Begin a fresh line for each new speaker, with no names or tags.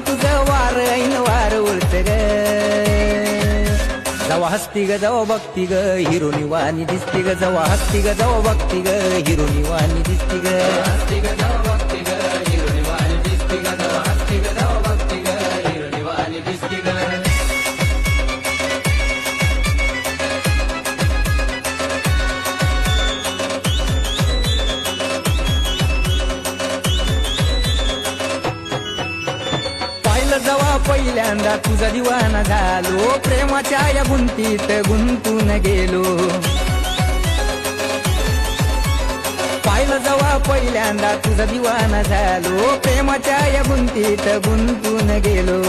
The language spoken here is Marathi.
तुझं वार ऐन वार उरत ग जवा हसती ग जवा बघती ग हिरोनी वाणी दिसती ग जवा हसती ग जवा बघती ग हिरोनी वाणी दिसती ग हसती ग जवा बघती ग हिरोनी वाणी दिसती ग जवा हसती ग जवा बघती ग हिरोनी वाणी दिसती ग जवा पहिल्यांदा तुझा दिवाना झालो प्रेमाच्या या गुंतीत गुंतून गेलो पाहिलं जवा पहिल्यांदा तुझा दिवाना झालो प्रेमाच्या या गुंतीत गुंतून गेलो